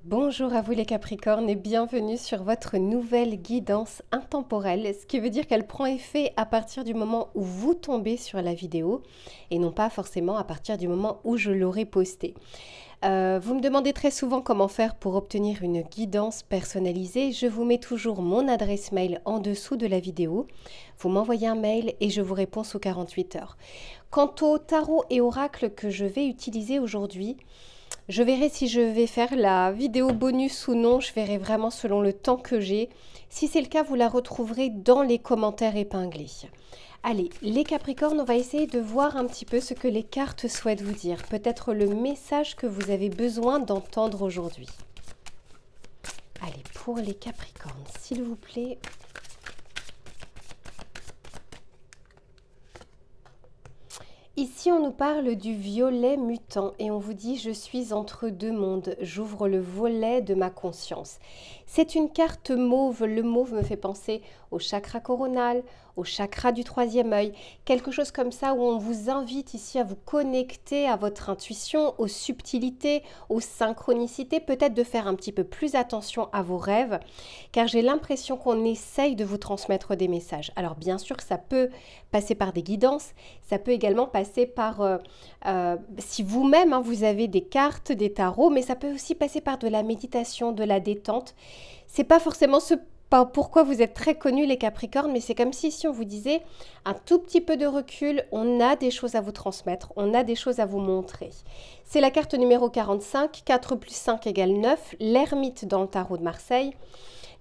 Bonjour à vous les Capricornes et bienvenue sur votre nouvelle guidance intemporelle, ce qui veut dire qu'elle prend effet à partir du moment où vous tombez sur la vidéo et non pas forcément à partir du moment où je l'aurai postée. Vous me demandez très souvent comment faire pour obtenir une guidance personnalisée. Je vous mets toujours mon adresse mail en dessous de la vidéo. Vous m'envoyez un mail et je vous réponds sous 48 heures. Quant au tarot et oracle que je vais utiliser aujourd'hui, je verrai si je vais faire la vidéo bonus ou non, je verrai vraiment selon le temps que j'ai. Si c'est le cas, vous la retrouverez dans les commentaires épinglés. Allez, les Capricornes, on va essayer de voir un petit peu ce que les cartes souhaitent vous dire. Peut-être le message que vous avez besoin d'entendre aujourd'hui. Allez, pour les Capricornes, s'il vous plaît. Ici, on nous parle du violet mutant et on vous dit « Je suis entre deux mondes, j'ouvre le volet de ma conscience ». C'est une carte mauve. Le mauve me fait penser au chakra coronal, au chakra du troisième œil, quelque chose comme ça où on vous invite ici à vous connecter à votre intuition, aux subtilités, aux synchronicités, peut-être de faire un petit peu plus attention à vos rêves, car j'ai l'impression qu'on essaye de vous transmettre des messages. Alors bien sûr, ça peut passer par des guidances, ça peut également passer par, si vous-même vous avez des cartes, des tarots, mais ça peut aussi passer par de la méditation, de la détente. C'est pas forcément ce pourquoi vous êtes très connus les Capricornes, mais c'est comme si on vous disait un tout petit peu de recul, on a des choses à vous transmettre, on a des choses à vous montrer. C'est la carte numéro 45, 4 plus 5 égale 9, l'ermite dans le tarot de Marseille.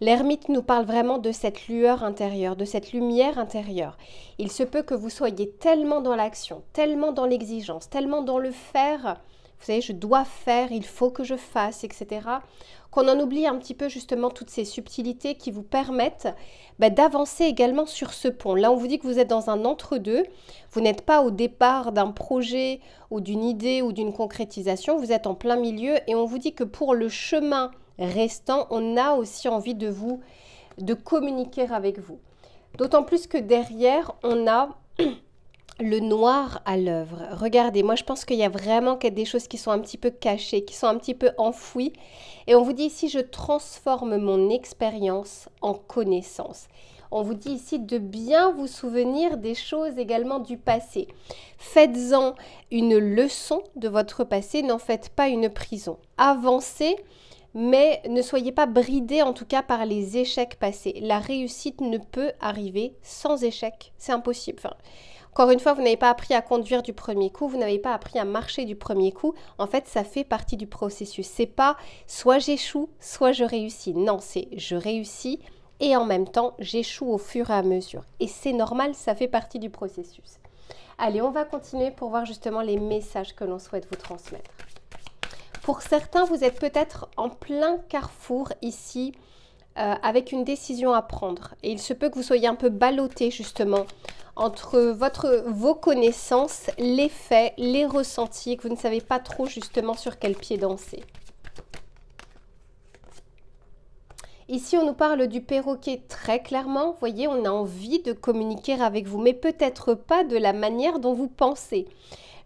L'ermite nous parle vraiment de cette lueur intérieure, de cette lumière intérieure. Il se peut que vous soyez tellement dans l'action, tellement dans l'exigence, tellement dans le faire, vous savez, je dois faire, il faut que je fasse, etc., qu'on en oublie un petit peu justement toutes ces subtilités qui vous permettent d'avancer également sur ce pont. Là, on vous dit que vous êtes dans un entre-deux, vous n'êtes pas au départ d'un projet ou d'une idée ou d'une concrétisation, vous êtes en plein milieu et on vous dit que pour le chemin restant, on a aussi envie de communiquer avec vous. D'autant plus que derrière, on a le noir à l'œuvre. Regardez, moi je pense qu'il y a vraiment des choses qui sont un petit peu cachées, qui sont un petit peu enfouies. Et on vous dit ici, je transforme mon expérience en connaissance. On vous dit ici de bien vous souvenir des choses également du passé. Faites-en une leçon de votre passé, n'en faites pas une prison. Avancez, mais ne soyez pas bridés en tout cas par les échecs passés. La réussite ne peut arriver sans échec, c'est impossible. Enfin, encore une fois, vous n'avez pas appris à conduire du premier coup, vous n'avez pas appris à marcher du premier coup. En fait, ça fait partie du processus. C'est pas soit j'échoue, soit je réussis. Non, c'est je réussis et en même temps, j'échoue au fur et à mesure. Et c'est normal, ça fait partie du processus. Allez, on va continuer pour voir justement les messages que l'on souhaite vous transmettre. Pour certains, vous êtes peut-être en plein carrefour ici, avec une décision à prendre. Et il se peut que vous soyez un peu ballotté justement entre vos connaissances, les faits, les ressentis, que vous ne savez pas trop justement sur quel pied danser. Ici, on nous parle du perroquet très clairement. Vous voyez, on a envie de communiquer avec vous, mais peut-être pas de la manière dont vous pensez.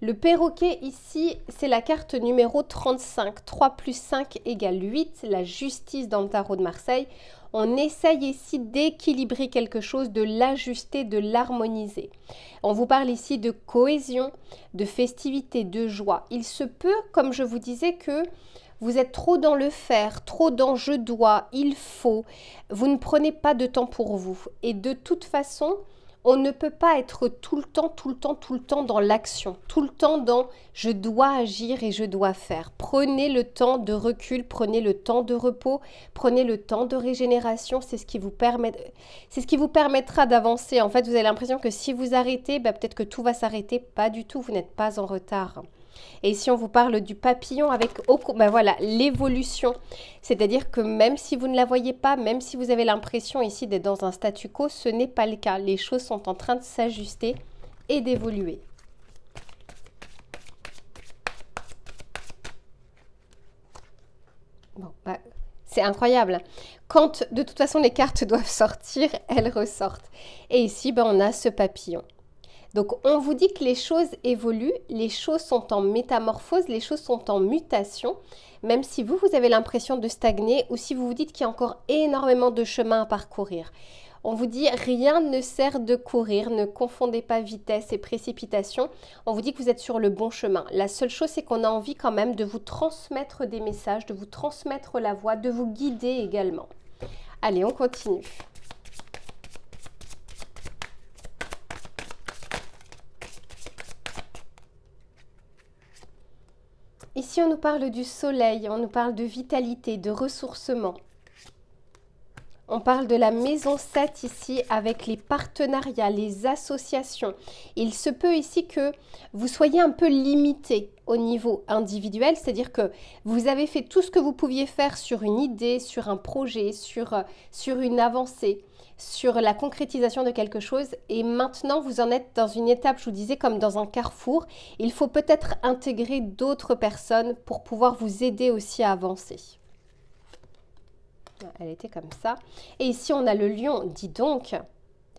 Le perroquet ici, c'est la carte numéro 35. 3 plus 5 égale 8, la justice dans le tarot de Marseille. On essaye ici d'équilibrer quelque chose, de l'ajuster, de l'harmoniser. On vous parle ici de cohésion, de festivité, de joie. Il se peut, comme je vous disais, que vous êtes trop dans le faire, trop dans je dois, il faut. Vous ne prenez pas de temps pour vous. Et de toute façon, on ne peut pas être tout le temps dans l'action, tout le temps dans je dois agir et je dois faire. Prenez le temps de recul, prenez le temps de repos, prenez le temps de régénération, c'est ce qui vous permettra d'avancer. En fait, vous avez l'impression que si vous arrêtez, peut-être que tout va s'arrêter. Pas du tout, vous n'êtes pas en retard. Et ici, on vous parle du papillon avec voilà, l'évolution. C'est-à-dire que même si vous ne la voyez pas, même si vous avez l'impression ici d'être dans un statu quo, ce n'est pas le cas. Les choses sont en train de s'ajuster et d'évoluer. Bon, c'est incroyable. Quand de toute façon les cartes doivent sortir, elles ressortent. Et ici, on a ce papillon. Donc, on vous dit que les choses évoluent, les choses sont en métamorphose, les choses sont en mutation, même si vous avez l'impression de stagner ou si vous vous dites qu'il y a encore énormément de chemin à parcourir. On vous dit rien ne sert de courir, ne confondez pas vitesse et précipitation. On vous dit que vous êtes sur le bon chemin. La seule chose, c'est qu'on a envie quand même de vous transmettre des messages, de vous transmettre la voie, de vous guider également. Allez, on continue. Ici, on nous parle du soleil, on nous parle de vitalité, de ressourcement. On parle de la maison 7 ici avec les partenariats, les associations. Il se peut ici que vous soyez un peu limité au niveau individuel, c'est-à-dire que vous avez fait tout ce que vous pouviez faire sur une idée, sur un projet, sur une avancée, sur la concrétisation de quelque chose et maintenant vous en êtes dans une étape, je vous disais, comme dans un carrefour. Il faut peut-être intégrer d'autres personnes pour pouvoir vous aider aussi à avancer. Elle était comme ça. Et ici, on a le lion, dis donc.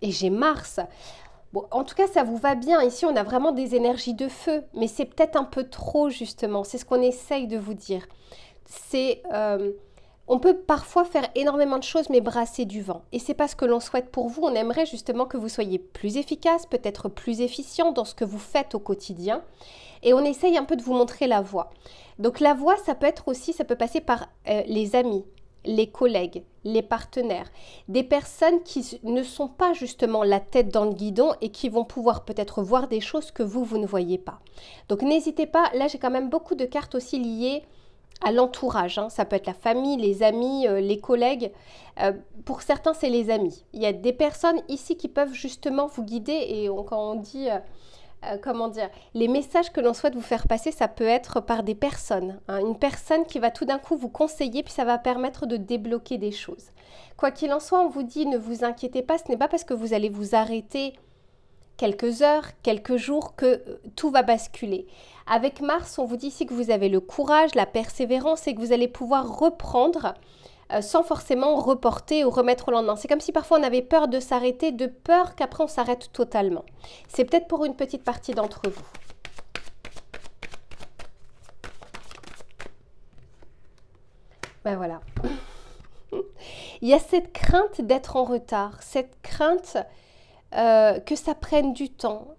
Et j'ai Mars. Bon, en tout cas, ça vous va bien. Ici, on a vraiment des énergies de feu. Mais c'est peut-être un peu trop, justement. C'est ce qu'on essaye de vous dire. On peut parfois faire énormément de choses, mais brasser du vent. Et c'est pas ce que l'on souhaite pour vous. On aimerait justement que vous soyez plus efficace, peut-être plus efficient dans ce que vous faites au quotidien. Et on essaye un peu de vous montrer la voie. Donc, la voie, ça peut être aussi, ça peut passer par les amis, les collègues, les partenaires, des personnes qui ne sont pas justement la tête dans le guidon et qui vont pouvoir peut-être voir des choses que vous ne voyez pas. Donc n'hésitez pas, là j'ai quand même beaucoup de cartes aussi liées à l'entourage, hein. Ça peut être la famille, les amis, les collègues. Pour certains, c'est les amis. Il y a des personnes ici qui peuvent justement vous guider et quand on dit... comment dire, les messages que l'on souhaite vous faire passer, ça peut être par des personnes. Hein, une personne qui va tout d'un coup vous conseiller, puis ça va permettre de débloquer des choses. Quoi qu'il en soit, on vous dit, ne vous inquiétez pas, ce n'est pas parce que vous allez vous arrêter quelques heures, quelques jours que tout va basculer. Avec Mars, on vous dit ici que vous avez le courage, la persévérance et que vous allez pouvoir reprendre sans forcément reporter ou remettre au lendemain. C'est comme si parfois on avait peur de s'arrêter, de peur qu'après on s'arrête totalement. C'est peut-être pour une petite partie d'entre vous. Ben voilà. Il y a cette crainte d'être en retard, cette crainte que ça prenne du temps.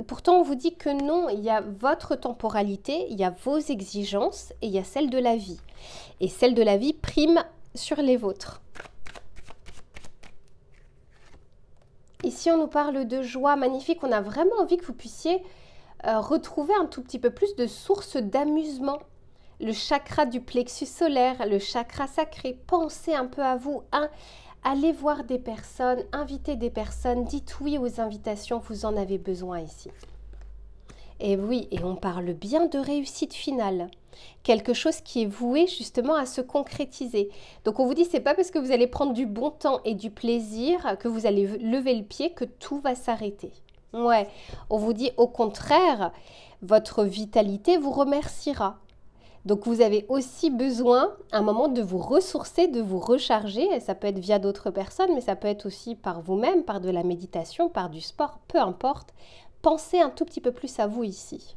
Pourtant, on vous dit que non, il y a votre temporalité, il y a vos exigences et il y a celle de la vie. Et celle de la vie prime sur les vôtres. Ici, on nous parle de joie magnifique. On a vraiment envie que vous puissiez retrouver un tout petit peu plus de sources d'amusement. Le chakra du plexus solaire, le chakra sacré. Pensez un peu à vous. Allez voir des personnes, invitez des personnes. Dites oui aux invitations, vous en avez besoin ici. Et oui, et on parle bien de réussite finale. Quelque chose qui est voué justement à se concrétiser. Donc on vous dit, c'est pas parce que vous allez prendre du bon temps et du plaisir que vous allez lever le pied que tout va s'arrêter. Ouais, on vous dit au contraire, votre vitalité vous remerciera. Donc vous avez aussi besoin à un moment de vous ressourcer, de vous recharger. Et ça peut être via d'autres personnes, mais ça peut être aussi par vous-même, par de la méditation, par du sport, peu importe. Pensez un tout petit peu plus à vous ici.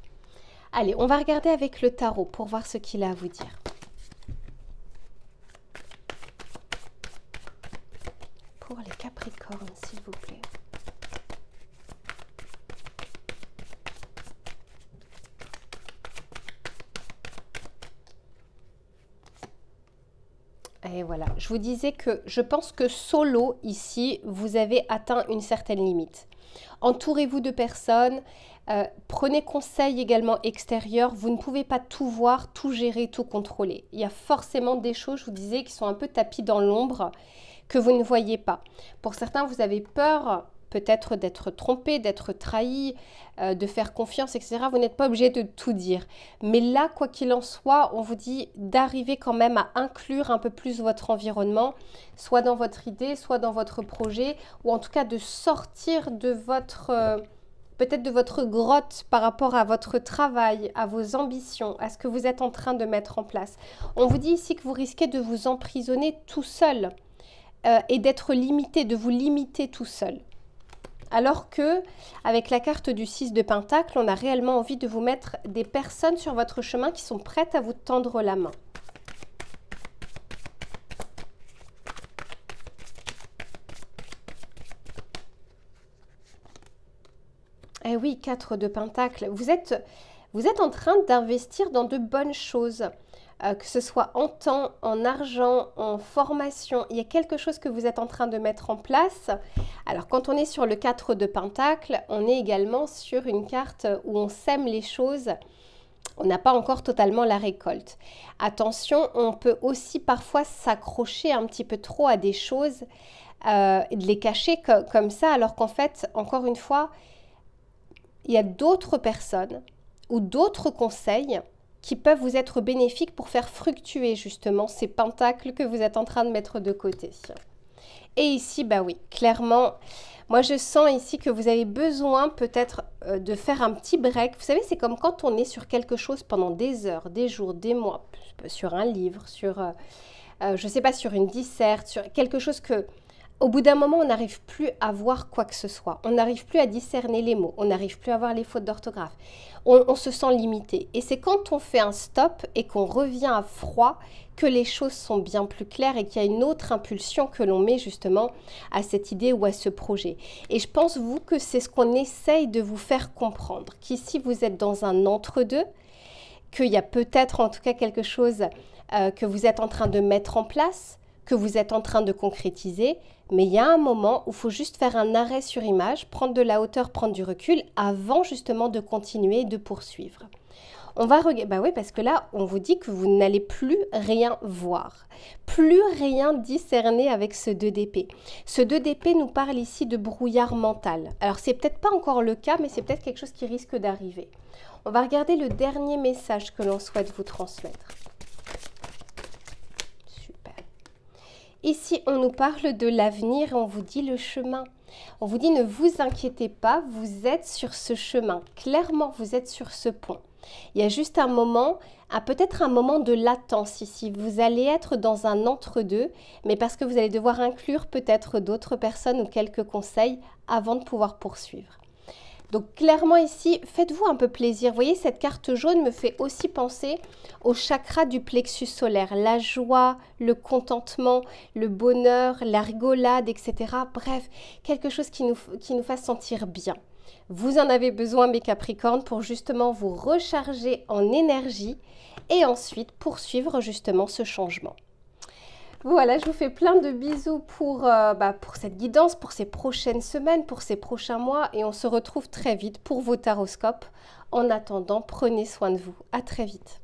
Allez, on va regarder avec le tarot pour voir ce qu'il a à vous dire. Pour les Capricornes, s'il vous plaît. Et voilà, je vous disais que je pense que solo, ici, vous avez atteint une certaine limite. Entourez-vous de personnes, prenez conseil également extérieur. Vous ne pouvez pas tout voir, tout gérer, tout contrôler. Il y a forcément des choses, je vous disais, qui sont un peu tapis dans l'ombre, que vous ne voyez pas. Pour certains, vous avez peur peut-être d'être trompé, d'être trahi, de faire confiance, etc. Vous n'êtes pas obligé de tout dire. Mais là, quoi qu'il en soit, on vous dit d'arriver quand même à inclure un peu plus votre environnement, soit dans votre idée, soit dans votre projet, ou en tout cas de sortir de votre, peut-être de votre grotte par rapport à votre travail, à vos ambitions, à ce que vous êtes en train de mettre en place. On vous dit ici que vous risquez de vous emprisonner tout seul et d'être limité, de vous limiter tout seul. Alors que, avec la carte du 6 de Pentacle, on a réellement envie de vous mettre des personnes sur votre chemin qui sont prêtes à vous tendre la main. Eh oui, 4 de Pentacle. Vous êtes en train d'investir dans de bonnes choses, que ce soit en temps, en argent, en formation. Il y a quelque chose que vous êtes en train de mettre en place. Alors, quand on est sur le 4 de Pentacle, on est également sur une carte où on sème les choses. On n'a pas encore totalement la récolte. Attention, on peut aussi parfois s'accrocher un petit peu trop à des choses, de les cacher comme ça, alors qu'en fait, encore une fois, il y a d'autres personnes ou d'autres conseils qui peuvent vous être bénéfiques pour faire fructuer justement ces pentacles que vous êtes en train de mettre de côté. Et ici, bah oui, clairement, moi je sens ici que vous avez besoin peut-être de faire un petit break. Vous savez, c'est comme quand on est sur quelque chose pendant des heures, des jours, des mois, sur un livre, sur, je ne sais pas, sur une disserte, sur quelque chose que... Au bout d'un moment, on n'arrive plus à voir quoi que ce soit. On n'arrive plus à discerner les mots. On n'arrive plus à voir les fautes d'orthographe. On se sent limité. Et c'est quand on fait un stop et qu'on revient à froid que les choses sont bien plus claires et qu'il y a une autre impulsion que l'on met justement à cette idée ou à ce projet. Et je pense, vous, que c'est ce qu'on essaye de vous faire comprendre. Qu'ici, vous êtes dans un entre-deux, qu'il y a peut-être en tout cas quelque chose que vous êtes en train de mettre en place, que vous êtes en train de concrétiser, mais il y a un moment où il faut juste faire un arrêt sur image, prendre de la hauteur, prendre du recul, avant justement de continuer et de poursuivre. On va regarder, bah oui, parce que là, on vous dit que vous n'allez plus rien voir, plus rien discerner avec ce 2 d'épée. Ce 2 d'épée nous parle ici de brouillard mental. Alors, c'est peut-être pas encore le cas, mais c'est peut-être quelque chose qui risque d'arriver. On va regarder le dernier message que l'on souhaite vous transmettre. Ici, on nous parle de l'avenir et on vous dit le chemin. On vous dit ne vous inquiétez pas, vous êtes sur ce chemin. Clairement, vous êtes sur ce pont. Il y a juste un moment, peut-être un moment de latence ici. Vous allez être dans un entre-deux, mais parce que vous allez devoir inclure peut-être d'autres personnes ou quelques conseils avant de pouvoir poursuivre. Donc clairement ici, faites-vous un peu plaisir. Vous voyez, cette carte jaune me fait aussi penser au chakra du plexus solaire. La joie, le contentement, le bonheur, la rigolade, etc. Bref, quelque chose qui nous fasse sentir bien. Vous en avez besoin, mes Capricornes, pour justement vous recharger en énergie et ensuite poursuivre justement ce changement. Voilà, je vous fais plein de bisous pour cette guidance, pour ces prochaines semaines, pour ces prochains mois. Et on se retrouve très vite pour vos taroscopes. En attendant, prenez soin de vous. À très vite.